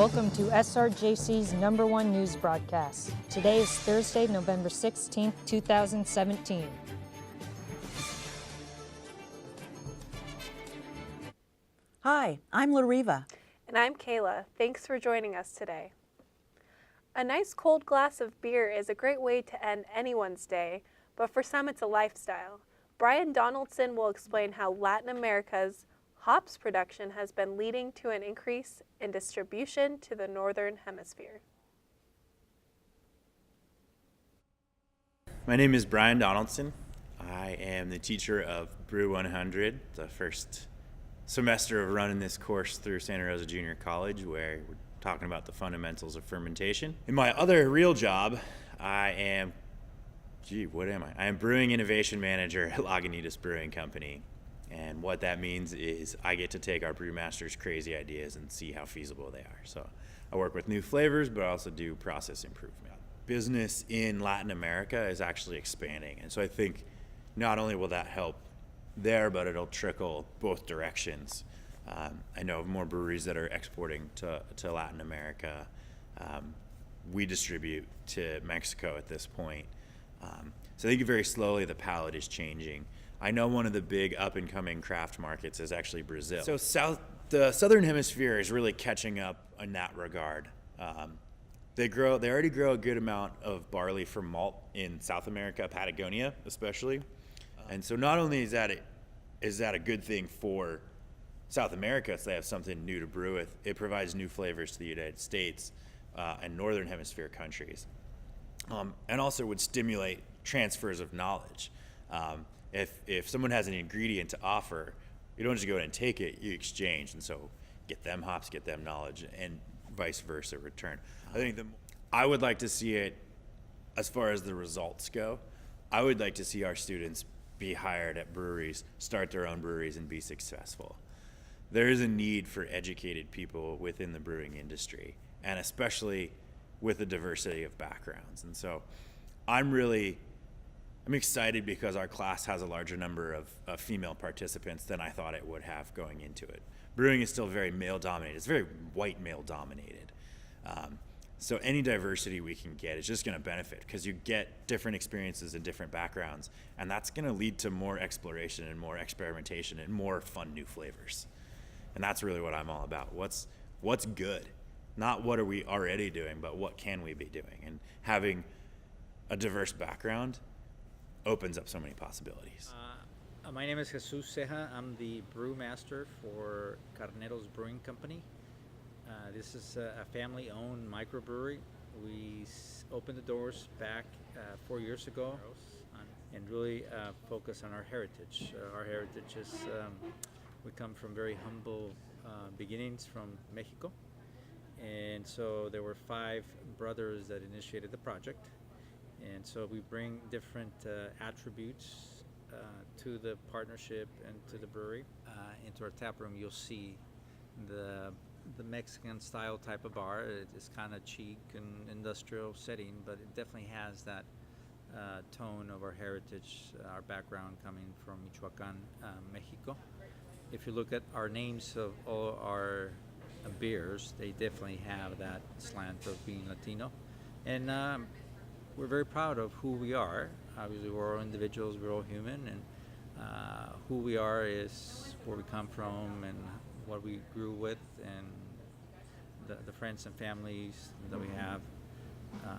Welcome to SRJC's #1 news broadcast. Today is Thursday, November 16th, 2017. Hi, I'm Lariva. And I'm Kayla. Thanks for joining us today. A nice cold glass of beer is a great way to end anyone's day, but for some it's a lifestyle. Brian Donaldson will explain how Latin America's hops production has been leading to an increase in distribution to the Northern Hemisphere. My name is Brian Donaldson. I am the teacher of Brew 100, the first semester of running this course through Santa Rosa Junior College, where we're talking about the fundamentals of fermentation. In my other real job, I am Brewing Innovation Manager at Lagunitas Brewing Company. And what that means is I get to take our brewmasters' crazy ideas and see how feasible they are. So I work with new flavors, but I also do process improvement. Business in Latin America is actually expanding. And so I think not only will that help there, but it'll trickle both directions. I know of more breweries that are exporting to Latin America. We distribute to Mexico at this point. So I think very slowly the palette is changing. I know one of the big up-and-coming craft markets is actually Brazil. So the Southern Hemisphere is really catching up in that regard. They already grow a good amount of barley for malt in South America, Patagonia especially. And so not only is that a good thing for South America, so they have something new to brew with, it provides new flavors to the United States and Northern Hemisphere countries. And also would stimulate transfers of knowledge. If someone has an ingredient to offer, you don't just go in and take it, you exchange. And so get them hops, get them knowledge, and vice versa return. I think I would like to see it, as far as the results go, I would like to see our students be hired at breweries, start their own breweries, and be successful. There is a need for educated people within the brewing industry, and especially with a diversity of backgrounds. And so I'm excited because our class has a larger number of female participants than I thought it would have going into it. Brewing is still very male dominated. It's very white male dominated. So any diversity we can get is just going to benefit, because you get different experiences and different backgrounds, and that's going to lead to more exploration and more experimentation and more fun new flavors. And that's really what I'm all about. What's good? Not what are we already doing, but what can we be doing? And having a diverse background opens up so many possibilities. My name is Jesus Ceja. I'm the brewmaster for Carneros Brewing Company. This is a family-owned microbrewery. We opened the doors back 4 years ago and really focus on our heritage. Our heritage is, we come from very humble beginnings from Mexico. And so there were 5 brothers that initiated the project. And so we bring different attributes to the partnership and to the brewery. Into our tap room, you'll see the Mexican style type of bar. It's kind of chic and industrial setting, but it definitely has that tone of our heritage, our background coming from Michoacan, Mexico. If you look at our names of all our beers, they definitely have that slant of being Latino. And we're very proud of who we are. Obviously, we're all individuals, we're all human, and who we are is where we come from and what we grew with, and the friends and families that we have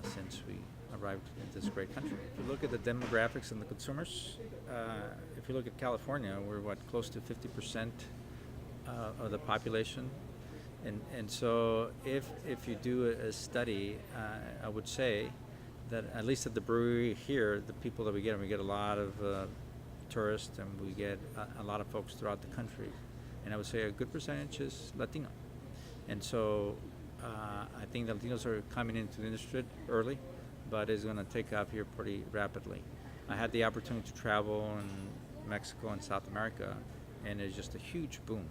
since we arrived in this great country. If you look at the demographics and the consumers, if you look at California, we're close to 50% of the population. And so if you do a study, I would say that at least at the brewery here, the people that we get a lot of tourists, and we get a lot of folks throughout the country. And I would say a good percentage is Latino. And so I think the Latinos are coming into the industry early, but it's going to take off here pretty rapidly. I had the opportunity to travel in Mexico and South America, and it's just a huge boom.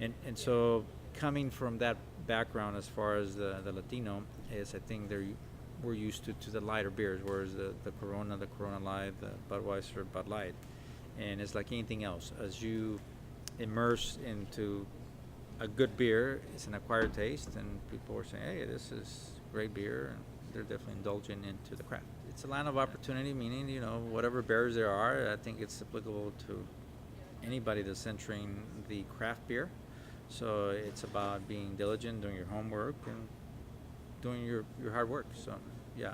And so coming from that background as far as the Latino is, I think we're used to the lighter beers, whereas the Corona Light, the Budweiser, Bud Light. And it's like anything else. As you immerse into a good beer is an acquired taste, and people are saying, hey, this is great beer, and they're definitely indulging into the craft. It's a land of opportunity, meaning, you know, whatever barriers there are, I think it's applicable to anybody that's entering the craft beer. So it's about being diligent, doing your homework, and doing your hard work. So yeah,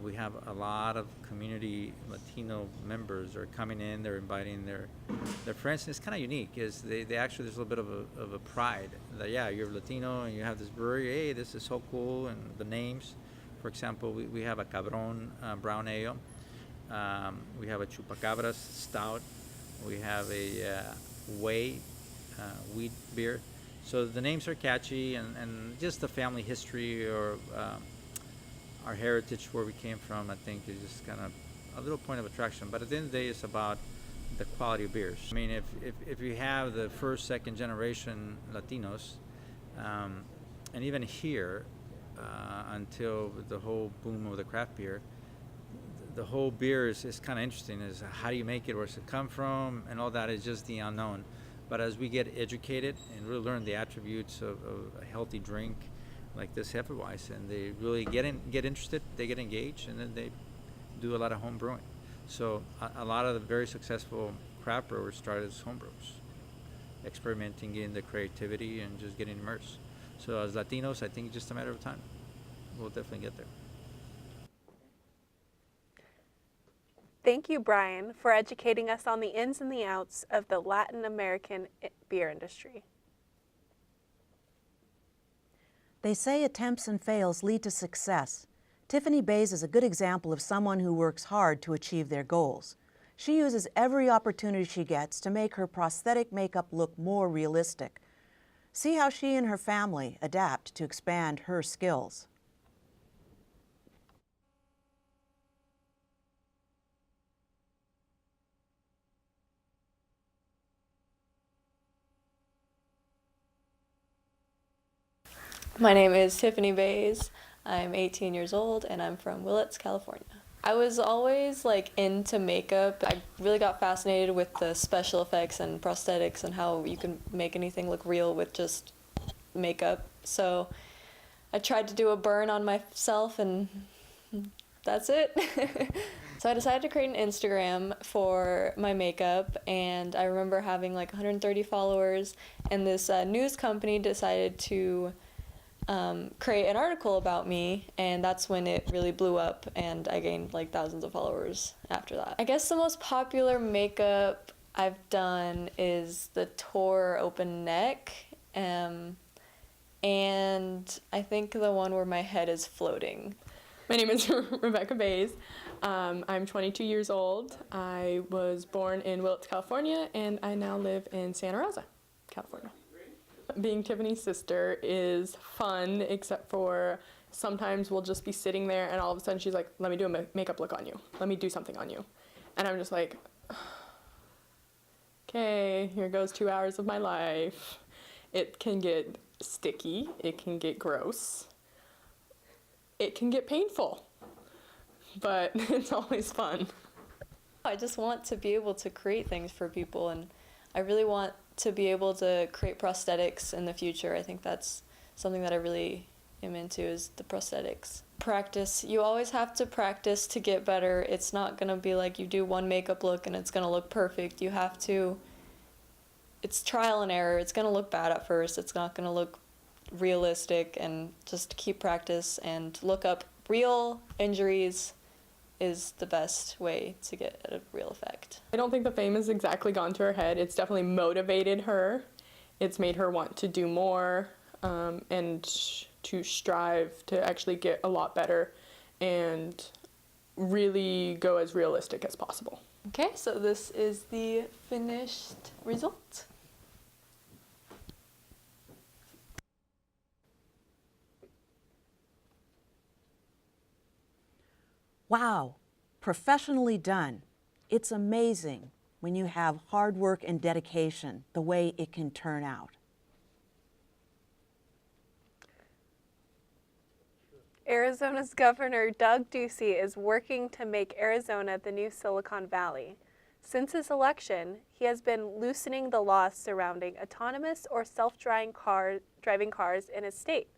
we have a lot of community Latino members are coming in. They're inviting their friends. And it's kind of unique, is they actually, there's a little bit of a pride that, yeah, you're Latino and you have this brewery. Hey, this is so cool. And the names, for example, we have a Cabron brown ale. We have a Chupacabras stout. We have a Whey wheat beer. So the names are catchy, and just the family history or our heritage, where we came from, I think is just kind of a little point of attraction. But at the end of the day, it's about the quality of beers. I mean, if you have the first, second generation Latinos, and even here, until the whole boom of the craft beer, the whole beer is kind of interesting. Is how do you make it, where does it come from, and all that is just the unknown. But as we get educated and really learn the attributes of a healthy drink like this Hefeweizen, and they really get interested, they get engaged, and then they do a lot of home brewing. So a lot of the very successful craft brewers started as home brewers, experimenting in the creativity and just getting immersed. So as Latinos, I think it's just a matter of time. We'll definitely get there. Thank you, Brian, for educating us on the ins and the outs of the Latin American beer industry. They say attempts and fails lead to success. Tiffany Bays is a good example of someone who works hard to achieve their goals. She uses every opportunity she gets to make her prosthetic makeup look more realistic. See how she and her family adapt to expand her skills. My name is Tiffany Bays. I'm 18 years old and I'm from Willits, California. I was always into makeup. I really got fascinated with the special effects and prosthetics and how you can make anything look real with just makeup. So I tried to do a burn on myself and that's it. So I decided to create an Instagram for my makeup, and I remember having 130 followers, and this news company decided to create an article about me, and that's when it really blew up, and I gained thousands of followers after that. I guess the most popular makeup I've done is the Tor open neck, and I think the one where my head is floating. My name is Rebecca Bays. I'm 22 years old. I was born in Willits, California, and I now live in Santa Rosa, California. Being Tiffany's sister is fun, except for sometimes we'll just be sitting there and all of a sudden she's like, let me do a makeup look on you. Let me do something on you. And I'm just like, okay, here goes 2 hours of my life. It can get sticky. It can get gross. It can get painful, but it's always fun. I just want to be able to create things for people, and I really want to be able to create prosthetics in the future. I think that's something that I really am into, is the prosthetics. Practice. You always have to practice to get better. It's not going to be like you do one makeup look and it's going to look perfect. You have to, it's trial and error. It's going to look bad at first. It's not going to look realistic, and just keep practice and look up real injuries is the best way to get a real effect. I don't think the fame has exactly gone to her head. It's definitely motivated her. It's made her want to do more and to strive to actually get a lot better and really go as realistic as possible. Okay, so this is the finished result. Wow, professionally done. It's amazing when you have hard work and dedication, the way it can turn out. Arizona's Governor Doug Ducey is working to make Arizona the new Silicon Valley. Since his election, he has been loosening the laws surrounding autonomous or self-driving cars in his state.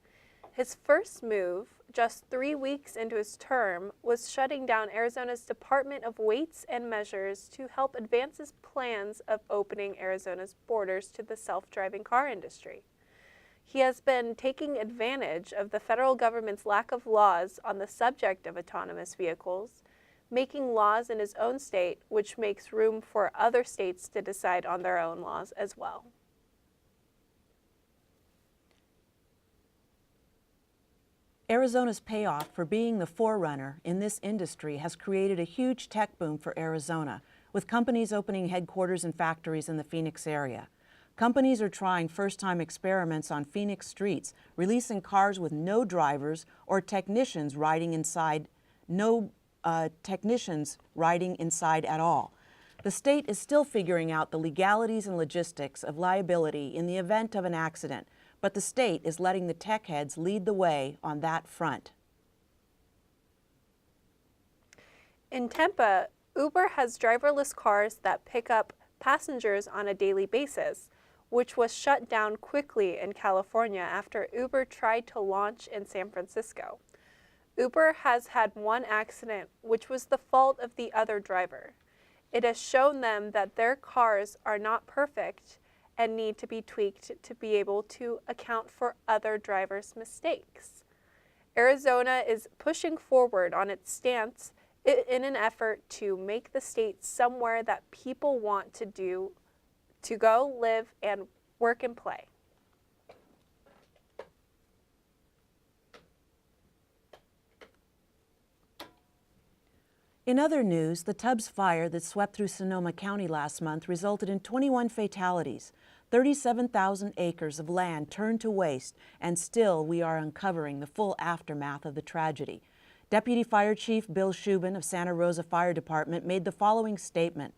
His first move, just 3 weeks into his term, was shutting down Arizona's Department of Weights and Measures to help advance his plans of opening Arizona's borders to the self-driving car industry. He has been taking advantage of the federal government's lack of laws on the subject of autonomous vehicles, making laws in his own state, which makes room for other states to decide on their own laws as well. Arizona's payoff for being the forerunner in this industry has created a huge tech boom for Arizona, with companies opening headquarters and factories in the Phoenix area. Companies are trying first-time experiments on Phoenix streets, releasing cars with no drivers or technicians riding inside, technicians riding inside at all. The state is still figuring out the legalities and logistics of liability in the event of an accident, but the state is letting the tech heads lead the way on that front. In Tampa, Uber has driverless cars that pick up passengers on a daily basis, which was shut down quickly in California after Uber tried to launch in San Francisco. Uber has had one accident, which was the fault of the other driver. It has shown them that their cars are not perfect and need to be tweaked to be able to account for other drivers' mistakes. Arizona is pushing forward on its stance in an effort to make the state somewhere that people want to go, live, and work and play. In other news, the Tubbs fire that swept through Sonoma County last month resulted in 21 fatalities. 37,000 acres of land turned to waste, and still we are uncovering the full aftermath of the tragedy. Deputy Fire Chief Bill Shubin of Santa Rosa Fire Department made the following statement: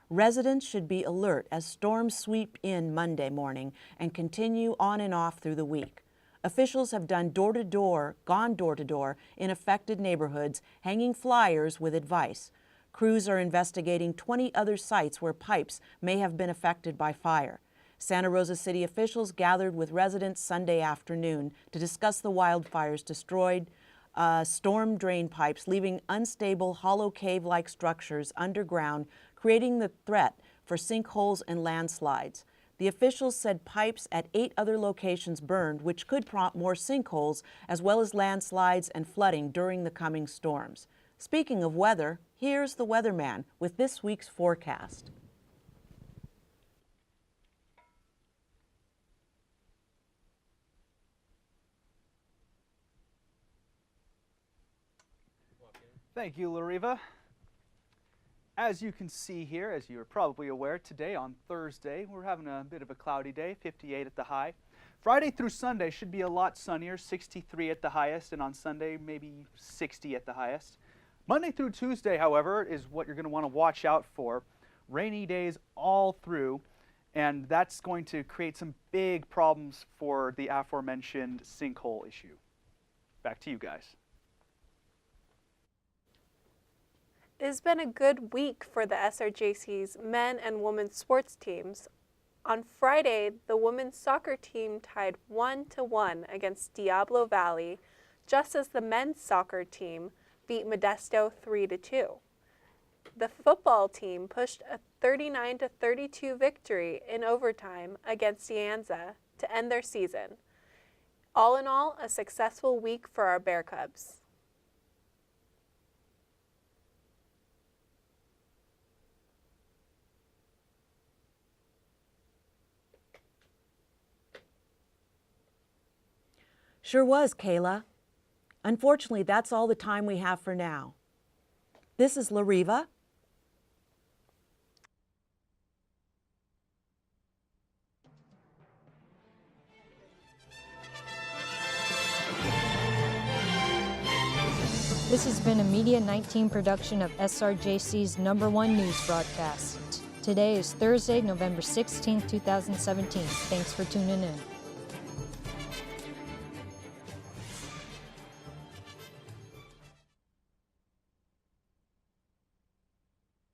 "Residents should be alert as storms sweep in Monday morning and continue on and off through the week. Officials have gone door to door in affected neighborhoods, hanging flyers with advice. Crews are investigating 20 other sites where pipes may have been affected by fire." Santa Rosa City officials gathered with residents Sunday afternoon to discuss the wildfires destroyed storm drain pipes, leaving unstable hollow cave-like structures underground, creating the threat for sinkholes and landslides. The officials said pipes at 8 other locations burned, which could prompt more sinkholes as well as landslides and flooding during the coming storms. Speaking of weather, here's the weatherman with this week's forecast. Thank you, Lariva. As you can see here, as you're probably aware, today on Thursday, we're having a bit of a cloudy day, 58 at the high. Friday through Sunday should be a lot sunnier, 63 at the highest, and on Sunday, maybe 60 at the highest. Monday through Tuesday, however, is what you're going to want to watch out for. Rainy days all through, and that's going to create some big problems for the aforementioned sinkhole issue. Back to you guys. It has been a good week for the SRJC's men and women's sports teams. On Friday, the women's soccer team tied 1-1 against Diablo Valley, just as the men's soccer team beat Modesto 3-2. The football team pushed a 39-32 victory in overtime against De Anza to end their season. All in all, a successful week for our Bear Cubs. Sure was, Kayla. Unfortunately, that's all the time we have for now. This is Lariva. This has been a Media 19 production of SRJC's #1 news broadcast. Today is Thursday, November 16, 2017. Thanks for tuning in.